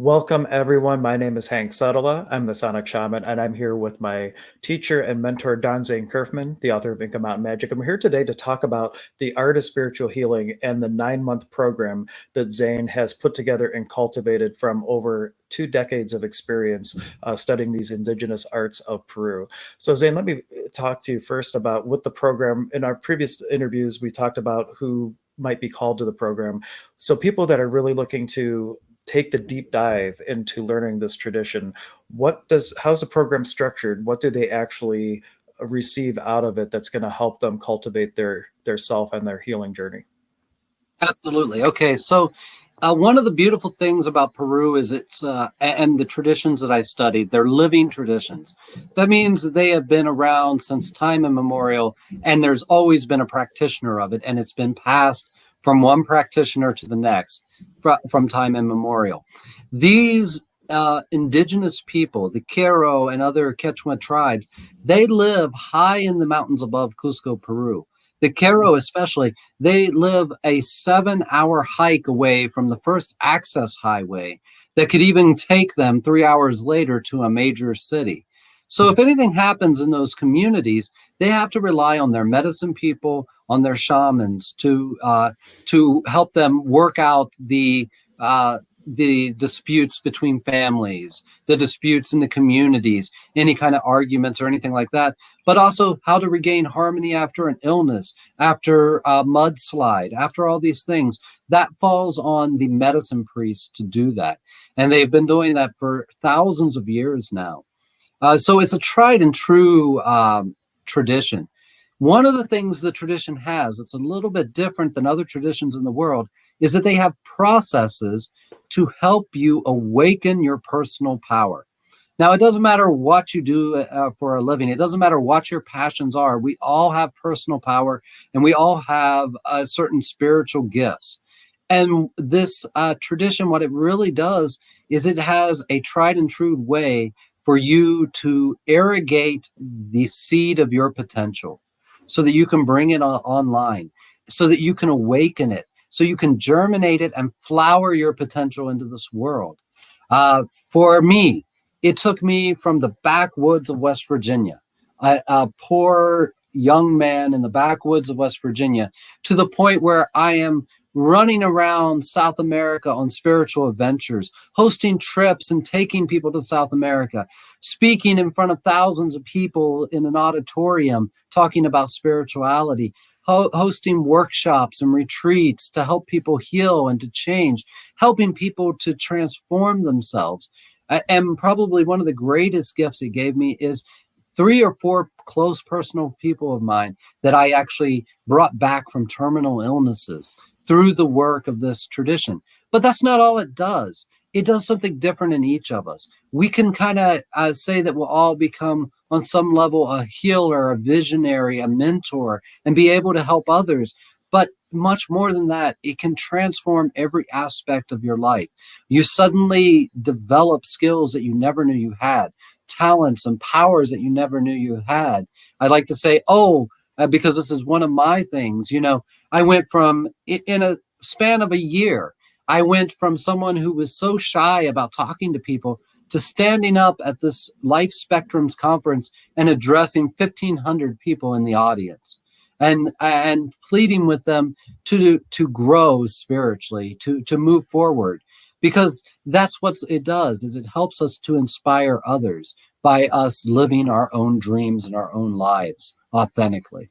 Welcome, everyone. My name is Hank Suttala. I'm the Sonic Shaman, and I'm here with my teacher and mentor, Zane Curfman, the author of Inca Mountain Magic. And we're here today to talk about the art of spiritual healing and the 9-month program that Zane has put together and cultivated from over 2 decades of experience studying these indigenous arts of Peru. So, Zane, let me talk to you first about what the program. In our previous interviews, we talked about who might be called to the program. So, people that are really looking to take the deep dive into learning this tradition, how's the program structured? What do they actually receive out of it that's going to help them cultivate their self and their healing journey? Absolutely. Okay, so one of the beautiful things about Peru is and the traditions that I studied, they're living traditions. That means they have been around since time immemorial, and there's always been a practitioner of it, and it's been passed from one practitioner to the next from time immemorial. These indigenous people, the Quero and other Quechua tribes, they live high in the mountains above Cusco, Peru. The Quero especially, they live a 7-hour hike away from the first access highway that could even take them 3 hours later to a major city. So if anything happens in those communities, they have to rely on their medicine people, on their shamans to help them work out the disputes between families, the disputes in the communities, any kind of arguments or anything like that, but also how to regain harmony after an illness, after a mudslide, after all these things. That falls on the medicine priests to do that. And they've been doing that for thousands of years now. So it's a tried and true tradition. One of the things the tradition has, it's a little bit different than other traditions in the world, is that they have processes to help you awaken your personal power. Now, it doesn't matter what you do for a living. It doesn't matter what your passions are. We all have personal power, and we all have certain spiritual gifts. And this tradition, what it really does is it has a tried and true way for you to irrigate the seed of your potential so that you can bring it online, so that you can awaken it, so you can germinate it and flower your potential into this world. For me, it took me from the backwoods of West Virginia, a poor young man in the backwoods of West Virginia, to the point where I am running around South America on spiritual adventures, hosting trips and taking people to South America, speaking in front of thousands of people in an auditorium, talking about spirituality, hosting workshops and retreats to help people heal and to change, helping people to transform themselves. And probably one of the greatest gifts it gave me is 3 or 4 close personal people of mine that I actually brought back from terminal illnesses through the work of this tradition. But that's not all it does. It does something different in each of us. We can kind of say that we'll all become, on some level, a healer, a visionary, a mentor, and be able to help others. But much more than that, it can transform every aspect of your life. You suddenly develop skills that you never knew you had, talents and powers that you never knew you had. I like to say, because this is one of my things, I went from, in a span of a year, I went from someone who was so shy about talking to people to standing up at this Life Spectrums conference and addressing 1,500 people in the audience and pleading with them to grow spiritually, to move forward. Because that's what it does, is it helps us to inspire others by us living our own dreams and our own lives authentically.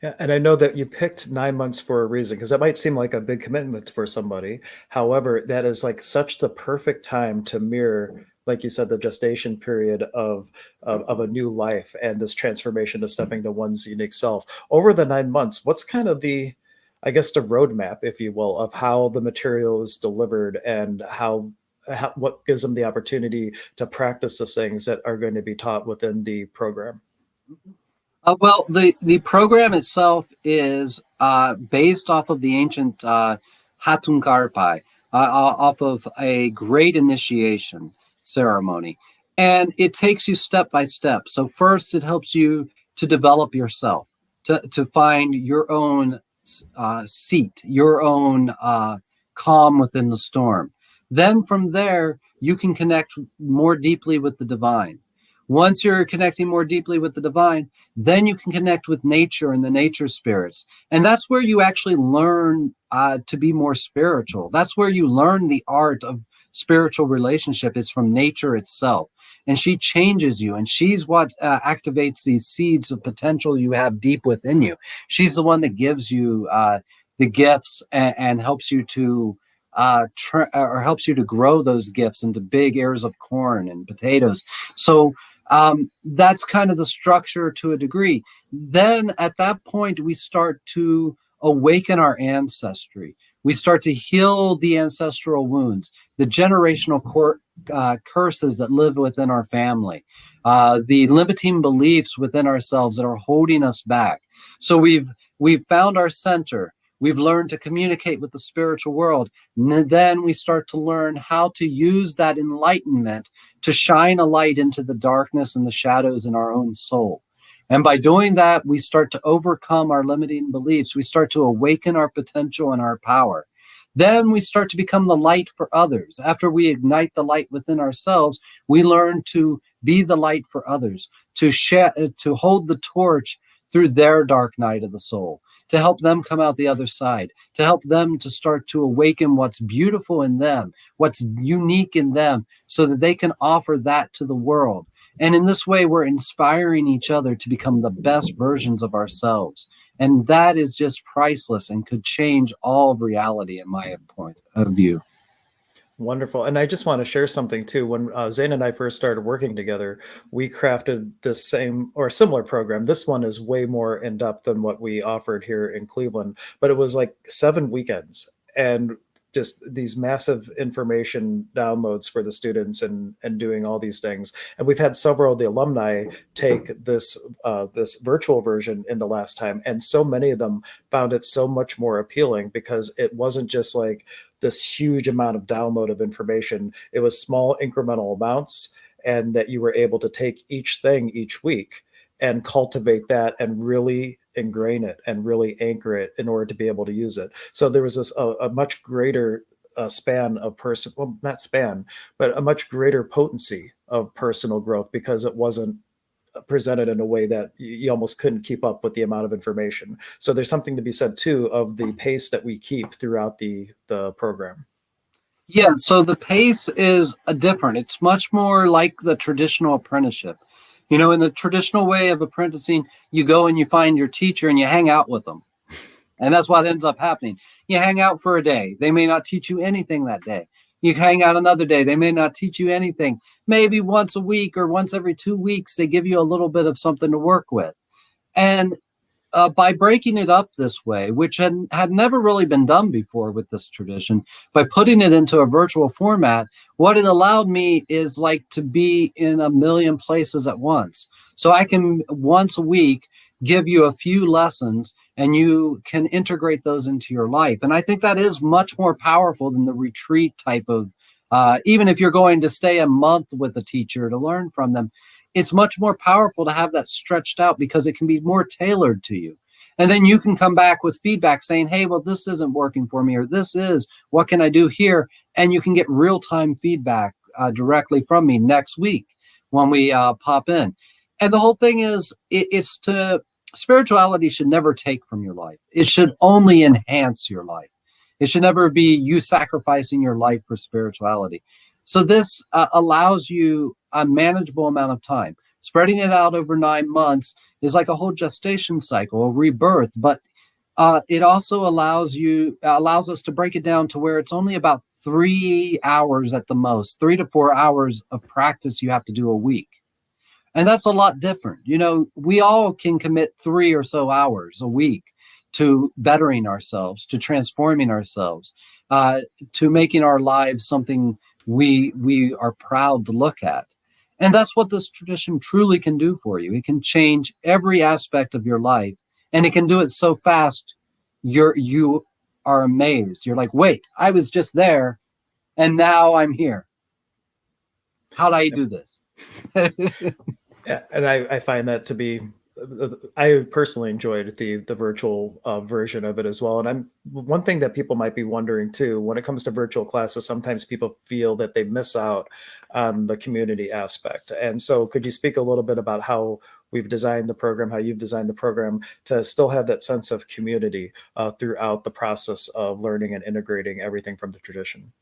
Yeah, and I know that you picked 9 months for a reason because that might seem like a big commitment for somebody. However, that is like such the perfect time to mirror, like you said, the gestation period of a new life and this transformation to stepping to one's unique self. Over the 9 months, what's kind of I guess, the roadmap, if you will, of how the material is delivered and what gives them the opportunity to practice the things that are going to be taught within the program? Well, the program itself is based off of the ancient Hatun Karpai, off of a great initiation ceremony. And it takes you step by step. So first, it helps you to develop yourself, to find your own seat, your own calm within the storm. Then from there, you can connect more deeply with the divine. Once you're connecting more deeply with the divine, then you can connect with nature and the nature spirits. And that's where you actually learn to be more spiritual. That's where you learn the art of spiritual relationship, is from nature itself. And she changes you, and she's what activates these seeds of potential you have deep within you. She's the one that gives you the gifts and helps you to helps you to grow those gifts into big ears of corn and potatoes. So that's kind of the structure to a degree. Then at that point, we start to awaken our ancestry. We start to heal the ancestral wounds, the generational curses that live within our family, the limiting beliefs within ourselves that are holding us back. So we've found our center. We've learned to communicate with the spiritual world. And then we start to learn how to use that enlightenment to shine a light into the darkness and the shadows in our own soul. And by doing that, we start to overcome our limiting beliefs. We start to awaken our potential and our power. Then we start to become the light for others. After we ignite the light within ourselves, we learn to be the light for others, to hold the torch through their dark night of the soul, to help them come out the other side, to help them to start to awaken what's beautiful in them, what's unique in them, so that they can offer that to the world. And in this way, we're inspiring each other to become the best versions of ourselves. And that is just priceless and could change all of reality, in my point of view. Wonderful. And I just want to share something too. When Zane and I first started working together, we crafted this same or similar program. This one is way more in depth than what we offered here in Cleveland, but it was like 7 weekends and just these massive information downloads for the students and doing all these things. And we've had several of the alumni take this virtual version in the last time, and so many of them found it so much more appealing because it wasn't just like this huge amount of download of information. It was small incremental amounts, and that you were able to take each thing each week and cultivate that and really ingrain it and really anchor it in order to be able to use it. So there was a much greater span of person, well, not span, but a much greater potency of personal growth because it wasn't presented in a way that you almost couldn't keep up with the amount of information. So there's something to be said too of the pace that we keep throughout the program. Yeah, so the pace is different. It's much more like the traditional apprenticeship. You know, in the traditional way of apprenticing, you go and you find your teacher and you hang out with them. And that's what ends up happening. You hang out for a day. They may not teach you anything that day. You hang out another day. They may not teach you anything. Maybe once a week or once every 2 weeks, they give you a little bit of something to work with. And by breaking it up this way, which had never really been done before with this tradition, by putting it into a virtual format, what it allowed me is like to be in a million places at once. So I can once a week give you a few lessons and you can integrate those into your life. And I think that is much more powerful than the retreat type of, even if you're going to stay a month with a teacher to learn from them, it's much more powerful to have that stretched out because it can be more tailored to you. And then you can come back with feedback saying, hey, well, this isn't working for me, or this is, what can I do here? And you can get real-time feedback directly from me next week when we pop in. And the whole thing is, spirituality should never take from your life. It should only enhance your life. It should never be you sacrificing your life for spirituality. So this allows you a manageable amount of time. Spreading it out over 9 months is like a whole gestation cycle, a rebirth, but it also allows us to break it down to where it's only about 3 hours at the most, 3 to 4 hours of practice you have to do a week. And that's a lot different. You know, we all can commit 3 or so hours a week to bettering ourselves, to transforming ourselves, to making our lives something we are proud to look at. And that's what this tradition truly can do for you. It can change every aspect of your life, and it can do it so fast you are amazed. You're like, wait, I was just there and now I'm here. How'd I do this? Yeah, and I find that to be I personally enjoyed the virtual version of it as well. And I'm one thing that people might be wondering too when it comes to virtual classes. Sometimes people feel that they miss out on the community aspect. And so, could you speak a little bit about how we've designed the program, how you've designed the program to still have that sense of community throughout the process of learning and integrating everything from the tradition?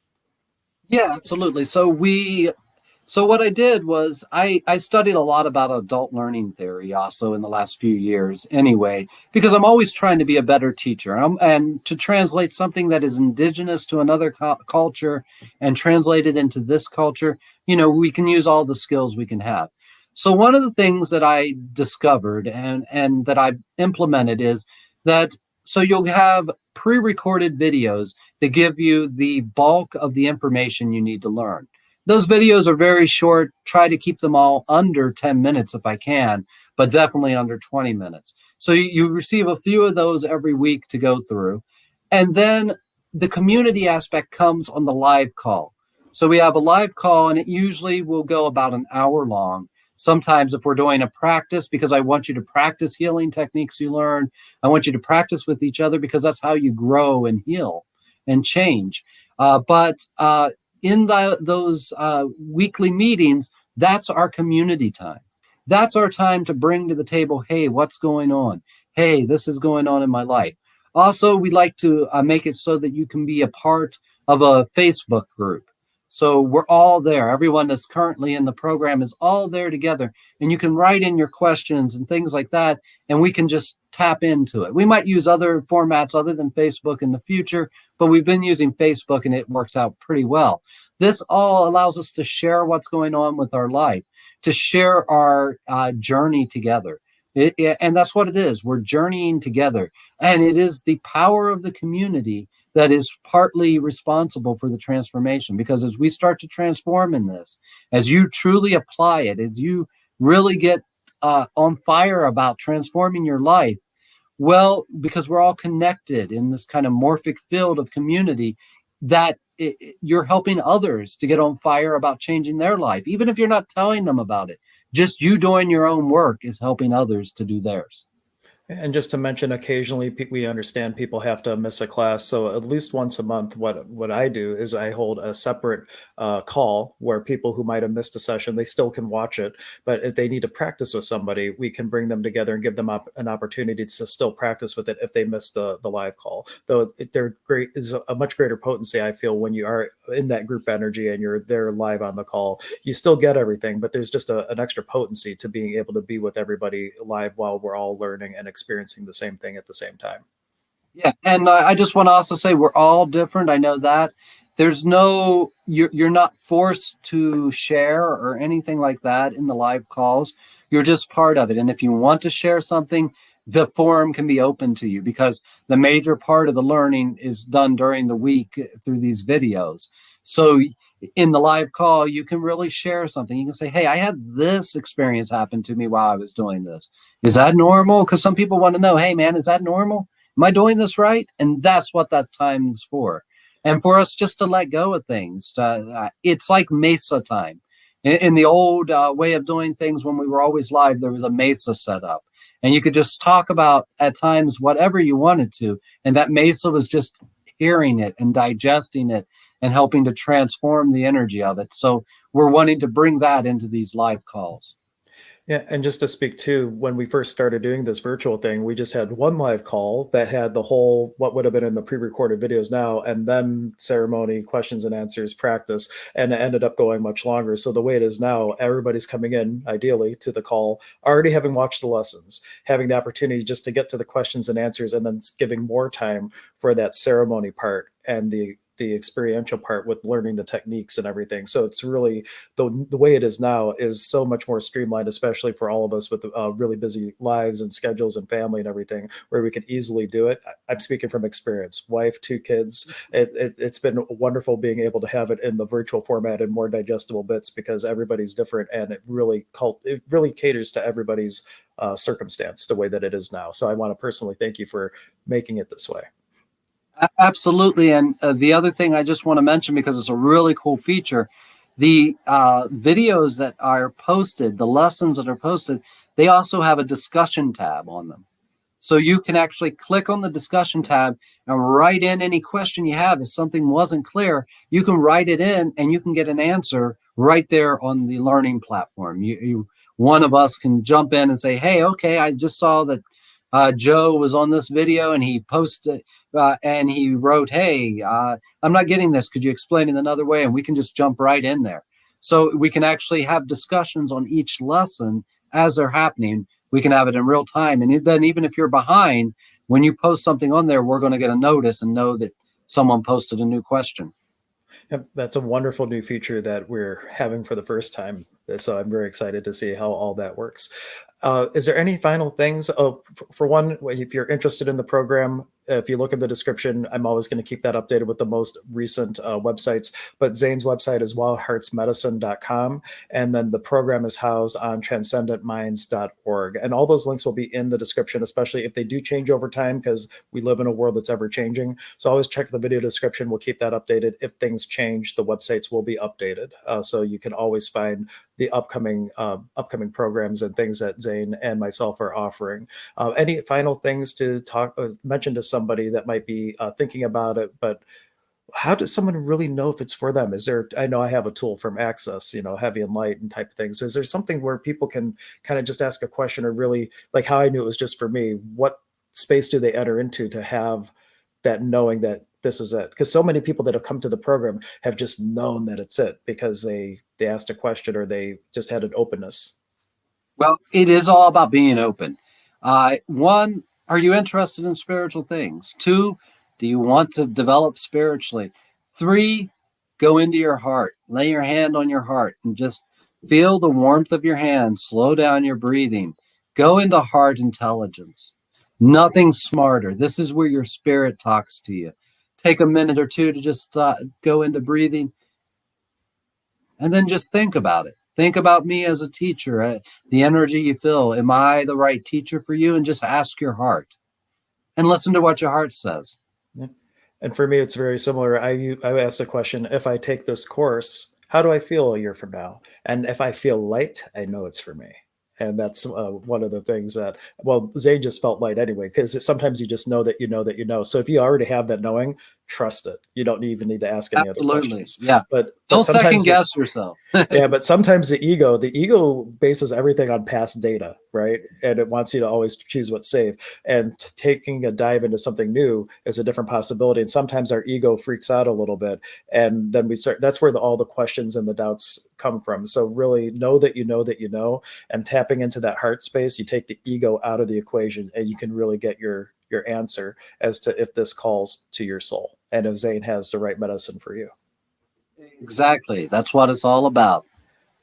Yeah, absolutely. So what I did was I studied a lot about adult learning theory also in the last few years anyway, because I'm always trying to be a better teacher, and to translate something that is indigenous to another culture and translate it into this culture, we can use all the skills we can have. So one of the things that I discovered and that I've implemented is that so you'll have pre-recorded videos that give you the bulk of the information you need to learn. Those videos are very short. Try to keep them all under 10 minutes if I can, but definitely under 20 minutes. So you receive a few of those every week to go through. And then the community aspect comes on the live call. So we have a live call, and it usually will go about an hour long. Sometimes, if we're doing a practice, because I want you to practice healing techniques you learn, I want you to practice with each other because that's how you grow and heal and change. But in those weekly meetings, that's our community time. That's our time to bring to the table, hey, what's going on? Hey, this is going on in my life. Also, we like to make it so that you can be a part of a Facebook group. So we're all there. Everyone that's currently in the program is all there together. And you can write in your questions and things like that, and we can just tap into it. We might use other formats other than Facebook in the future, but we've been using Facebook and it works out pretty well. This all allows us to share what's going on with our life, to share our journey together. And that's what it is. We're journeying together. And it is the power of the community that is partly responsible for the transformation. Because as we start to transform in this, as you truly apply it, as you really get on fire about transforming your life, well, because we're all connected in this kind of morphic field of community, that you're helping others to get on fire about changing their life, even if you're not telling them about it. Just you doing your own work is helping others to do theirs. And just to mention, occasionally we understand people have to miss a class. So at least once a month, what I do is I hold a separate call where people who might have missed a session, they still can watch it. But if they need to practice with somebody, we can bring them together and give them an opportunity to still practice with it if they missed the live call. Though they're great is a much greater potency, I feel, when you are in that group energy and you're there live on the call. You still get everything, but there's just an extra potency to being able to be with everybody live while we're all learning and experiencing the same thing at the same time. Yeah, and I just want to also say we're all different. I know that there's no you're not forced to share or anything like that in the live calls. You're just part of it, and if you want to share something, the forum can be open to you because the major part of the learning is done during the week through these videos. So in the live call, you can really share something. You can say, "Hey, I had this experience happen to me while I was doing this. Is that normal?" Because some people want to know, "Hey, man, is that normal? Am I doing this right?" And that's what that time is for. And for us just to let go of things. It's like Mesa time. In the old way of doing things when we were always live, there was a Mesa set up. And you could just talk about at times whatever you wanted to. And that Mesa was just hearing it and digesting it and helping to transform the energy of it. So we're wanting to bring that into these live calls. Yeah, and just to speak to when we first started doing this virtual thing, we just had one live call that had the whole what would have been in the pre-recorded videos now, and then ceremony, questions and answers, practice, and it ended up going much longer. So the way it is now, everybody's coming in ideally to the call already having watched the lessons, having the opportunity just to get to the questions and answers, and then giving more time for that ceremony part and the experiential part with learning the techniques and everything. So it's really the way it is now is so much more streamlined, especially for all of us with really busy lives and schedules and family and everything, where we can easily do it. I'm speaking from experience. Wife, two kids. It's been wonderful being able to have it in the virtual format and more digestible bits because everybody's different and it really caters to everybody's circumstance the way that it is now. So I want to personally thank you for making it this way. Absolutely. And the other thing I just want to mention, because it's a really cool feature, the videos that are posted, the lessons that are posted, they also have a discussion tab on them. So you can actually click on the discussion tab and write in any question you have. If something wasn't clear, you can write it in and you can get an answer right there on the learning platform. One of us can jump in and say, hey, okay, I just saw that Joe was on this video and he posted and he wrote, hey, I'm not getting this. Could you explain it another way? And we can just jump right in there. So we can actually have discussions on each lesson as they're happening. We can have it in real time. And then even if you're behind, when you post something on there, we're going to get a notice and know that someone posted a new question. Yep, that's a wonderful new feature that we're having for the first time. So I'm very excited to see how all that works. Is there any final things? Oh, for one, if you're interested in the program, if you look in the description, I'm always going to keep that updated with the most recent websites. But Zane's website is wildheartsmedicine.com. And then the program is housed on transcendentminds.org. And all those links will be in the description, especially if they do change over time, because we live in a world that's ever changing. So always check the video description. We'll keep that updated. If things change, the websites will be updated. So you can always find the upcoming programs and things that Zane and myself are offering. Any final things to mention to somebody that might be thinking about it, but how does someone really know if it's for them? Is there, I know I have a tool from Access, heavy and light and type of things. So is there something where people can kind of just ask a question, or really, like how I knew it was just for me? What space do they enter into to have that knowing that this is it? Because so many people that have come to the program have just known that it's it because they asked a question or they just had an openness. Well, it is all about being open. One, are you interested in spiritual things? Two, do you want to develop spiritually? Three, go into your heart. Lay your hand on your heart and just feel the warmth of your hand. Slow down your breathing. Go into heart intelligence. Nothing smarter. This is where your spirit talks to you. Take a minute or two to just go into breathing and then just think about it. Think about me as a teacher, the energy you feel. Am I the right teacher for you? And just ask your heart and listen to what your heart says. Yeah. And for me, it's very similar. I asked a question: if I take this course, how do I feel a year from now? And if I feel light, I know it's for me. And that's one of the things that, well, Zane just felt light anyway, because sometimes you just know that you know that you know. So if you already have that knowing, trust it. You don't even need to ask any other Absolutely. questions. Yeah. But Don't second sometimes guess yourself. yeah, but sometimes the ego bases everything on past data, right? And it wants you to always choose what's safe. And taking a dive into something new is a different possibility. And sometimes our ego freaks out a little bit, and then we start. That's where all the questions and the doubts come from. So really know that you know that you know, and tapping into that heart space, you take the ego out of the equation, and you can really get your answer as to if this calls to your soul and if Zane has the right medicine for you. Exactly. That's what it's all about.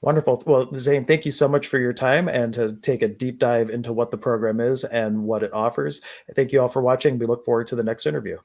Wonderful. Well, Zane, thank you so much for your time and to take a deep dive into what the program is and what it offers. Thank you all for watching. We look forward to the next interview.